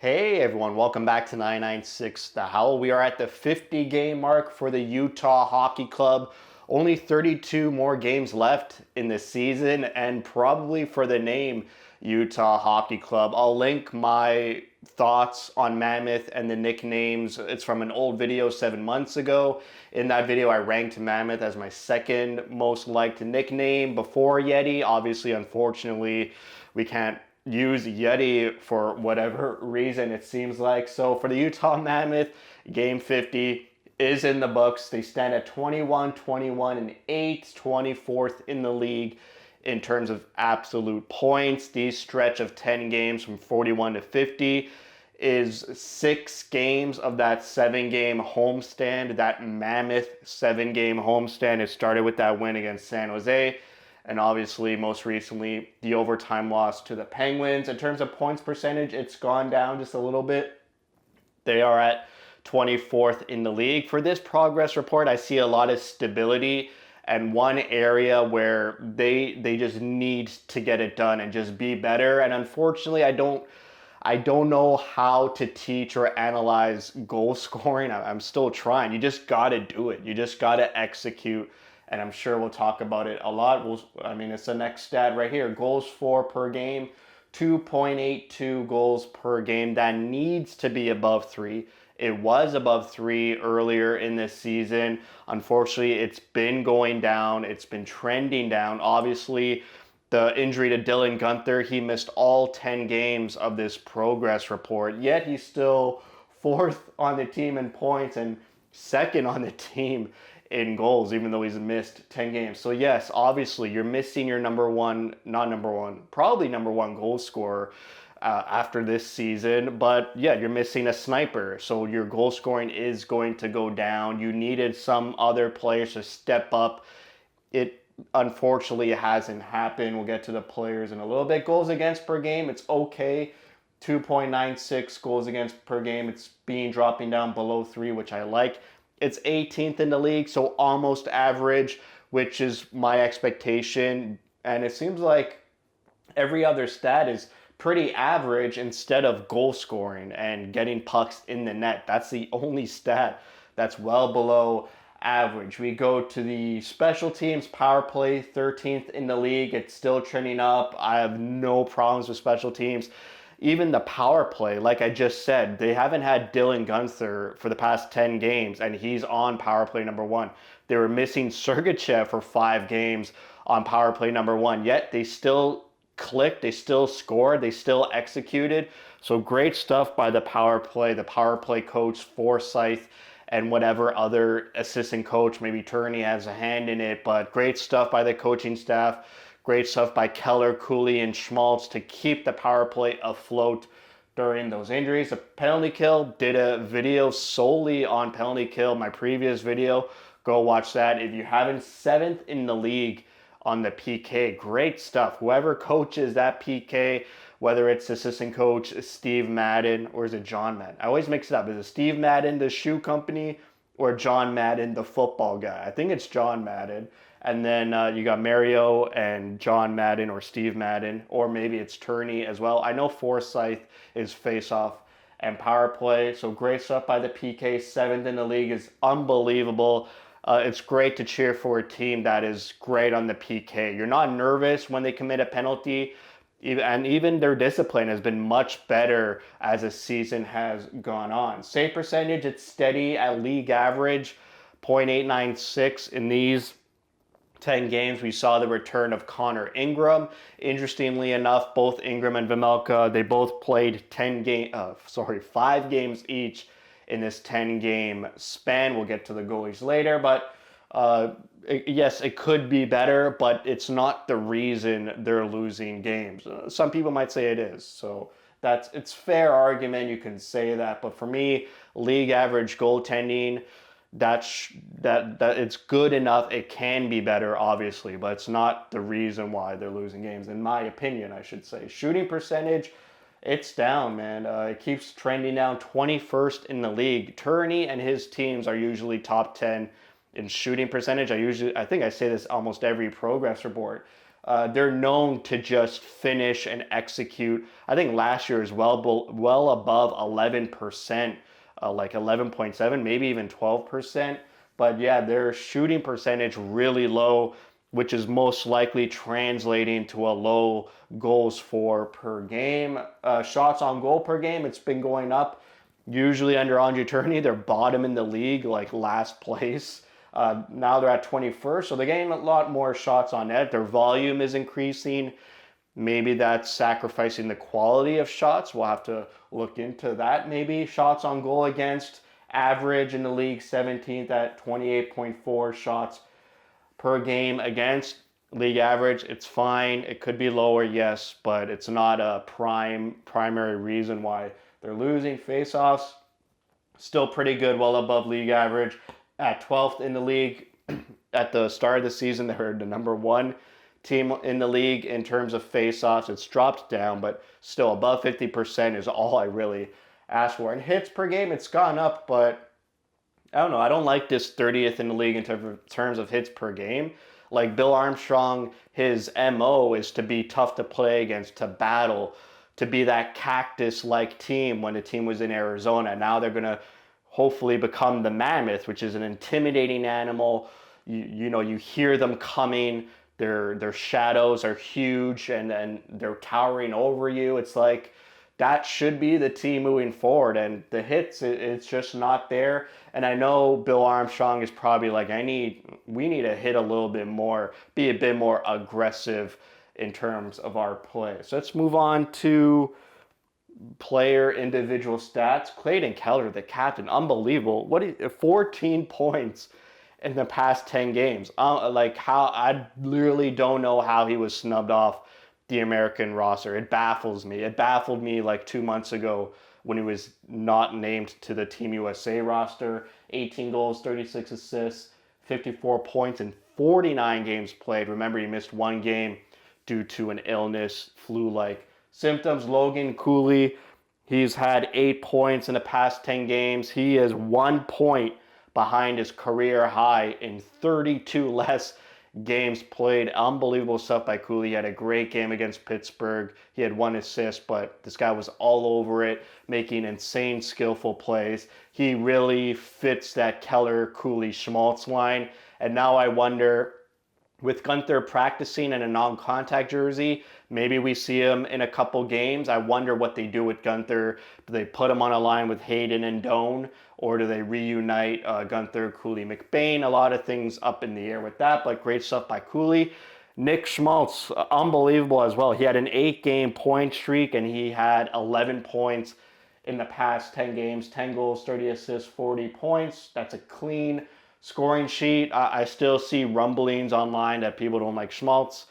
Hey everyone, welcome back to 996 The Howl. We are at the 50 game mark for the Utah Hockey Club. Only 32 more games left in the season and probably for the name Utah Hockey Club. I'll link my thoughts on Mammoth and the nicknames. It's from an old video 7 months ago. In that video, I ranked Mammoth as my second most liked nickname before Yeti. Obviously, unfortunately, we can't use Yeti for whatever reason it seems like. So for the Utah Mammoth, game 50 is in the books. They stand at 21, 21, and 8, 24th in the league in terms of absolute points. These stretch of 10 games from 41 to 50 is 6 games of that 7-game homestand. That Mammoth 7-game homestand. It started with that win against San Jose. And obviously, most recently, the overtime loss to the Penguins. In terms of points percentage, it's gone down just a little bit. They are at 24th in the league. For this progress report, I see a lot of stability and one area where they just need to get it done and just be better. And unfortunately, I don't know how to teach or analyze goal scoring. I'm still trying. You just got to do it. You just got to execute. And I'm sure we'll talk about it a lot. It's the next stat right here. Goals for per game, 2.82 goals per game. That needs to be above 3. It was above 3 earlier in this season. Unfortunately, it's been going down. It's been trending down. Obviously, the injury to Dylan Guenther, he missed all 10 games of this progress report. Yet he's still 4th on the team in points and 2nd on the team in goals, even though he's missed 10 games. So yes, obviously you're missing your probably number one goal scorer after this season. But yeah, you're missing a sniper. So your goal scoring is going to go down. You needed some other players to step up. It unfortunately hasn't happened. We'll get to the players in a little bit. Goals against per game, it's okay. 2.96 goals against per game. It's dropping down below 3, which I like. It's 18th in the league, so almost average, which is my expectation. And it seems like every other stat is pretty average instead of goal scoring and getting pucks in the net. That's the only stat that's well below average. We go to the special teams, power play, 13th in the league. It's still trending up. I have no problems with special teams. Even the power play, like I just said, they haven't had Dylan Guenther for the past 10 games, and he's on power play number 1. They were missing Sergachev for 5 games on power play number 1, yet they still clicked, they still scored, they still executed. So great stuff by the power play coach, Forsyth, and whatever other assistant coach, maybe Turney has a hand in it, but great stuff by the coaching staff. Great stuff by Keller, Cooley, and Schmaltz to keep the power play afloat during those injuries. The penalty kill, did a video solely on penalty kill, my previous video. Go watch that. If you haven't, 7th in the league on the PK. Great stuff. Whoever coaches that PK, whether it's assistant coach Steve Madden or is it John Madden? I always mix it up. Is it Steve Madden, the shoe company, or John Madden, the football guy? I think it's John Madden. And then you got Mario and John Madden or Steve Madden, or maybe it's Turney as well. I know Forsyth is face-off and power play. So great stuff by the PK. 7th in the league is unbelievable. It's great to cheer for a team that is great on the PK. You're not nervous when they commit a penalty. And even their discipline has been much better as the season has gone on. Save percentage, it's steady at league average, .896 in these 10 games. We saw the return of Connor Ingram. Interestingly enough, both Ingram and Vejmelka, they both played 5 games each in this 10-game span. We'll get to the goalies later, but yes, it could be better, but it's not the reason they're losing games. Some people might say it is, so it's fair argument. You can say that, but for me, league average goaltending, that it's good enough. It can be better, obviously, but it's not the reason why they're losing games, in my opinion, I should say. Shooting percentage, it's down, man. It keeps trending down. 21st in the league. Turney and his teams are usually top 10 in shooting percentage. I think I say this almost every progress report. They're known to just finish and execute. I think last year is well above 11%, like 11.7, maybe even 12%. But yeah, their shooting percentage really low, which is most likely translating to a low goals for per game. Shots on goal per game, it's been going up. Usually under Andre Tourney, they're bottom in the league, like last place. Now they're at 21st, so they're getting a lot more shots on net. Their volume is increasing. Maybe that's sacrificing the quality of shots. We'll have to look into that maybe. Shots on goal against, average in the league 17th at 28.4 shots per game against. League average, it's fine. It could be lower, yes, but it's not a primary reason why they're losing. Faceoffs, still pretty good, well above league average. At 12th in the league. At the start of the season, they were the number one team in the league in terms of faceoffs. It's dropped down, but still above 50% is all I really ask for. And hits per game, it's gone up, but I don't know. I don't like this 30th in the league in terms of hits per game. Like Bill Armstrong, his MO is to be tough to play against, to battle, to be that cactus-like team when the team was in Arizona. Now they're going to hopefully become the mammoth, which is an intimidating animal. You hear them coming. Their shadows are huge and they're towering over you. It's like that should be the team moving forward. And the hits, it's just not there. And I know Bill Armstrong is probably like, we need to hit a little bit more, be a bit more aggressive in terms of our play. So let's move on to player individual stats. Clayton Keller, the captain, unbelievable. 14 points in the past 10 games. Like how I literally don't know how he was snubbed off the American roster. It baffles me. It baffled me like 2 months ago when he was not named to the Team USA roster. 18 goals, 36 assists, 54 points in 49 games played. Remember, he missed one game due to an illness, flu-like symptoms. Logan Cooley, he's had 8 points in the past 10 games. He is 1 point behind his career high in 32 less games played. Unbelievable stuff by Cooley. He had a great game against Pittsburgh. He had 1 assist, but this guy was all over it, making insane, skillful plays. He really fits that Keller, Cooley, Schmaltz line. And now I wonder, with Gunther practicing in a non-contact jersey, maybe we see him in a couple games. I wonder what they do with Gunther. Do they put him on a line with Hayden and Doan, or do they reunite Gunther, Cooley, McBain? A lot of things up in the air with that, but great stuff by Cooley. Nick Schmaltz, unbelievable as well. He had an 8-game point streak, and he had 11 points in the past 10 games. 10 goals, 30 assists, 40 points. That's a clean scoring sheet. I still see rumblings online that people don't like Schmaltz.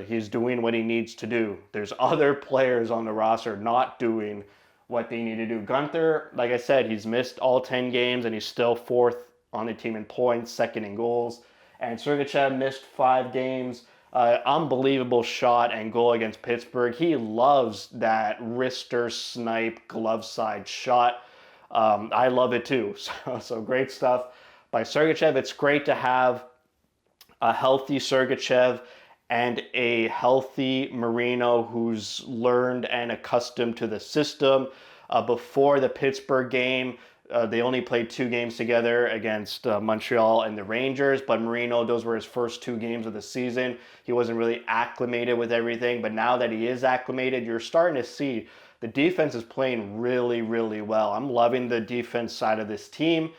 He's doing what he needs to do. There's other players on the roster not doing what they need to do. Gunther, like I said, he's missed all 10 games and he's still 4th on the team in points, 2nd in goals. And Sergachev missed 5 games. Unbelievable shot and goal against Pittsburgh. He loves that wrister snipe glove side shot. I love it too. So great stuff by Sergachev. It's great to have a healthy Sergachev and a healthy Marino who's learned and accustomed to the system. Before the Pittsburgh game, they only played 2 games together against Montreal and the Rangers, but Marino, those were his first 2 games of the season. He wasn't really acclimated with everything, but now that he is acclimated, you're starting to see the defense is playing really, really well. I'm loving the defense side of this team.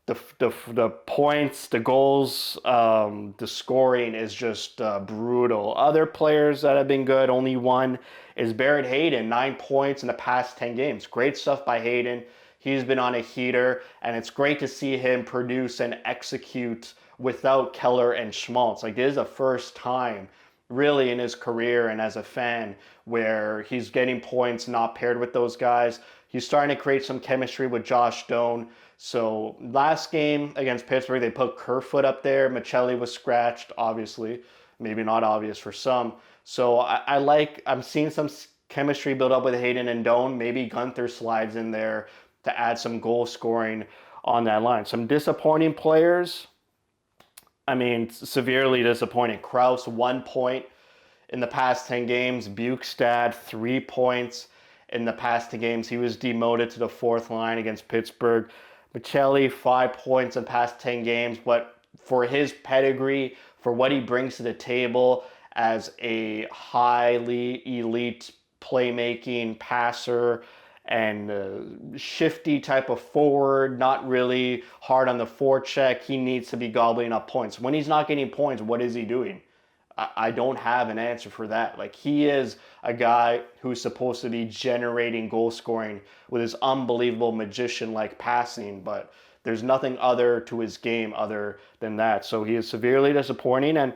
The points, the goals, the scoring is just brutal. Other players that have been good, only one is Barrett Hayden, 9 points in the past 10 games. Great stuff by Hayden. He's been on a heater, and it's great to see him produce and execute without Keller and Schmaltz. Like, this is the first time really in his career and as a fan where he's getting points not paired with those guys. He's starting to create some chemistry with Josh Doan. So last game against Pittsburgh, they put Kerfoot up there. Michelli was scratched, obviously. Maybe not obvious for some. So I'm seeing some chemistry build up with Hayden and Doan. Maybe Gunther slides in there to add some goal scoring on that line. Some disappointing players. I mean, severely disappointing. Kraus, 1 point in the past 10 games. Bukestad, 3 points in the past 10 games. He was demoted to the fourth line against Pittsburgh. Michelli, 5 points in the past 10 games. But for his pedigree, for what he brings to the table as a highly elite playmaking passer and shifty type of forward, not really hard on the forecheck, he needs to be gobbling up points. When he's not getting points, what is he doing? I don't have an answer for that. Like, he is a guy who's supposed to be generating goal scoring with his unbelievable magician-like passing, but there's nothing other to his game other than that. So he is severely disappointing, and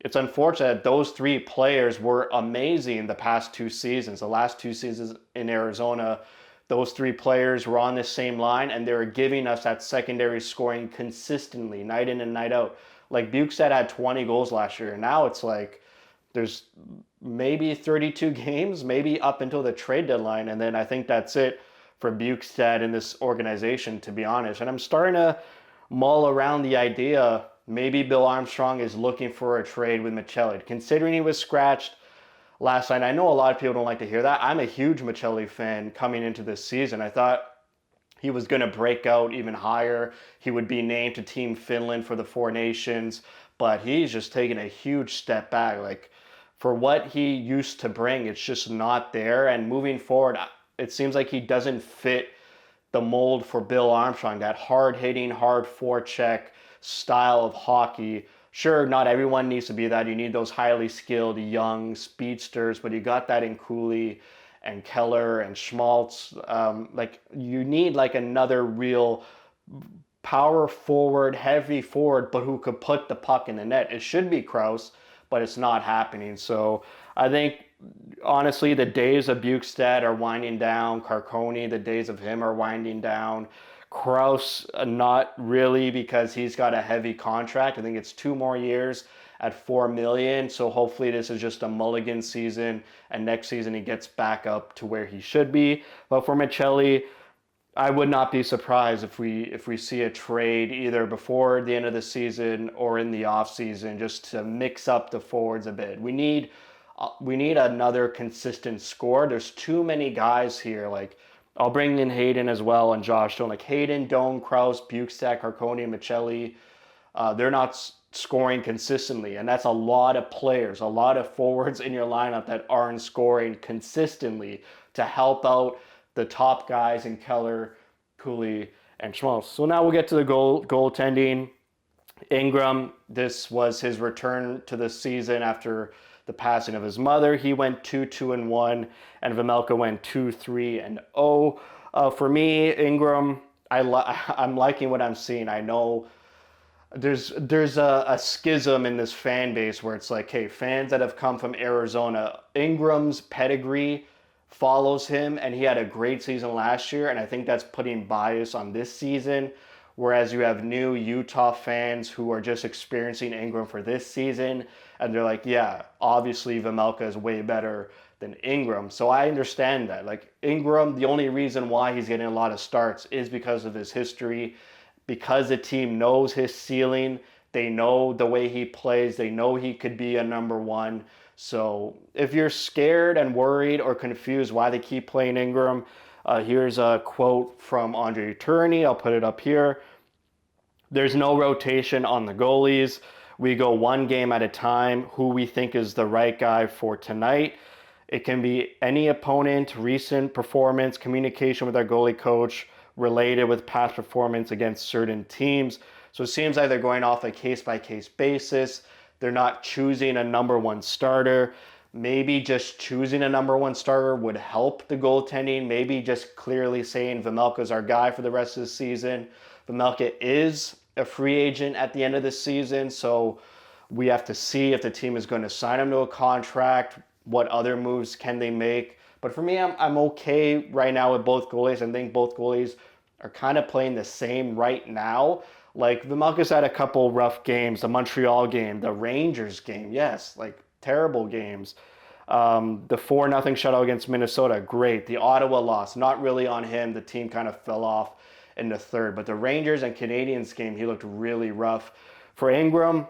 it's unfortunate that those three players were amazing the past 2 seasons. The last 2 seasons in Arizona, those three players were on the same line, and they were giving us that secondary scoring consistently, night in and night out. Like, Bukestad had 20 goals last year, and now it's like there's maybe 32 games, maybe up until the trade deadline, and then I think that's it for Bukestad in this organization, to be honest. And I'm starting to mull around the idea maybe Bill Armstrong is looking for a trade with Michelli. Considering he was scratched last night, I know a lot of people don't like to hear that. I'm a huge Michelli fan coming into this season. I thought he was going to break out even higher. He would be named to Team Finland for the Four Nations, but he's just taken a huge step back. Like, for what he used to bring, it's just not there. And moving forward, it seems like he doesn't fit the mold for Bill Armstrong, that hard-hitting, hard forecheck style of hockey. Sure, not everyone needs to be that. You need those highly skilled young speedsters, but you got that in Cooley and Keller and Schmaltz. Like, you need like another real power forward, heavy forward, but who could put the puck in the net. It should be Kraus, but it's not happening. So I think, honestly, the days of Bukestad are winding down. Carcone, the days of him are winding down. Kraus, not really, because he's got a heavy contract. I think it's 2 more years at $4 million. So hopefully this is just a mulligan season, and next season he gets back up to where he should be. But for Michelli, I would not be surprised if we see a trade either before the end of the season or in the off season, just to mix up the forwards a bit. We need another consistent scorer. There's too many guys here. Like, I'll bring in Hayden as well and Josh Stone. Like, Hayden, Doan, Kraus, Bukestad, Carcone, Michelli, they're not scoring consistently. And that's a lot of players, a lot of forwards in your lineup that aren't scoring consistently to help out the top guys in Keller, Cooley, and Schmaltz. So now we'll get to the goaltending. Ingram, this was his return to the season after the passing of his mother. He went 2-2-1, and Vejmelka went 2-3-0. For me, Ingram, I'm liking what I'm seeing. I know there's a schism in this fan base where it's like, hey, fans that have come from Arizona, Ingram's pedigree follows him, and he had a great season last year, and I think that's putting bias on this season. Whereas you have new Utah fans who are just experiencing Ingram for this season, and they're like, yeah, obviously Vejmelka is way better than Ingram. So I understand that. Like, Ingram, the only reason why he's getting a lot of starts is because of his history, because the team knows his ceiling, they know the way he plays, they know he could be a number one. So if you're scared and worried or confused why they keep playing Ingram, here's a quote from Andre Tourney. I'll put it up here. There's no rotation on the goalies. We go one game at a time, who we think is the right guy for tonight. It can be any opponent, recent performance, communication with our goalie coach, related with past performance against certain teams. So it seems like they're going off a case-by-case basis. They're not choosing a number one starter. Maybe just choosing a number one starter would help the goaltending. Maybe just clearly saying Vejmelka's our guy for the rest of the season. Vejmelka is a free agent at the end of the season, so we have to see if the team is going to sign him to a contract, what other moves can they make. But for me, I'm okay right now with both goalies. I think both goalies are kind of playing the same right now. Like, Vejmelka's had a couple rough games, the Montreal game, the Rangers game, yes, like terrible games. The 4-0 shutout against Minnesota, great. The Ottawa loss, not really on him. The team kind of fell off in the third. But the Rangers and Canadiens game, he looked really rough For Ingram,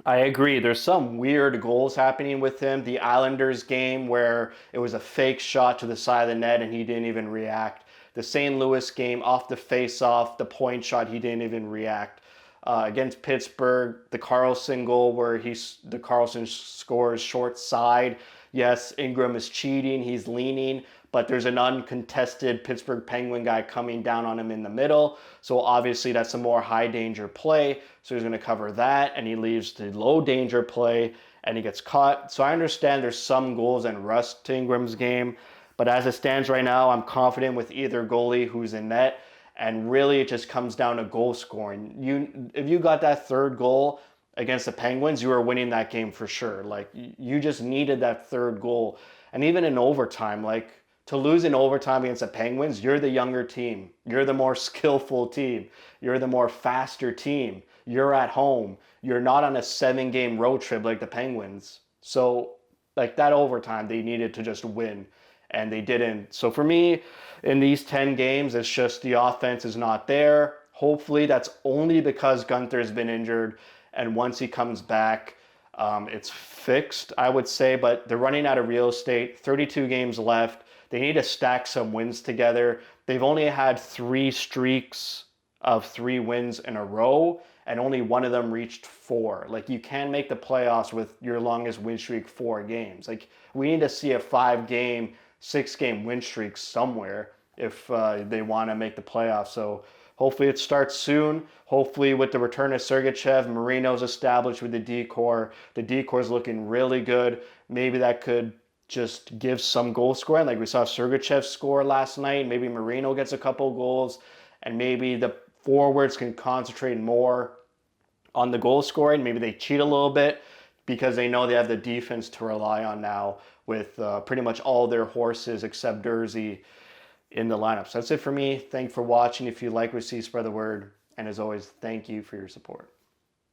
I agree. There's some weird goals happening with him. The Islanders game where it was a fake shot to the side of the net and he didn't even react. The St. Louis game off the face-off, the point shot, he didn't even react. Against Pittsburgh, the Carlson goal where the Carlson scores short side. Yes, Ingram is cheating. He's leaning, but there's an uncontested Pittsburgh Penguin guy coming down on him in the middle. So obviously that's a more high danger play. So he's going to cover that, and he leaves the low danger play, and he gets caught. So I understand there's some goals and rust to Ingram's game, but as it stands right now, I'm confident with either goalie who's in net. And really, it just comes down to goal scoring. If you got that third goal against the Penguins, you were winning that game for sure. Like, you just needed that third goal. And even in overtime, like, to lose in overtime against the Penguins, you're the younger team. You're the more skillful team. You're the more faster team. You're at home. You're not on a 7-game road trip like the Penguins. So, like, that overtime, they needed to just win. And they didn't. So for me, in these 10 games, it's just the offense is not there. Hopefully that's only because Gunther's been injured. And once he comes back, it's fixed, I would say. But they're running out of real estate. 32 games left. They need to stack some wins together. They've only had 3 streaks of 3 wins in a row, and only one of them reached 4. Like, you can make the playoffs with your longest win streak 4 games. Like, we need to see a 5-game, 6-game win streak somewhere if they want to make the playoffs. So hopefully it starts soon. Hopefully with the return of Sergachev, Marino's established with the D-core. The D-core's looking really good. Maybe that could just give some goal scoring. Like we saw Sergachev score last night. Maybe Marino gets a couple goals. And maybe the forwards can concentrate more on the goal scoring. Maybe they cheat a little bit because they know they have the defense to rely on now with pretty much all their horses except Dursey in the lineup. So that's it for me. Thank you for watching. If you like what you see, spread the word. And as always, thank you for your support.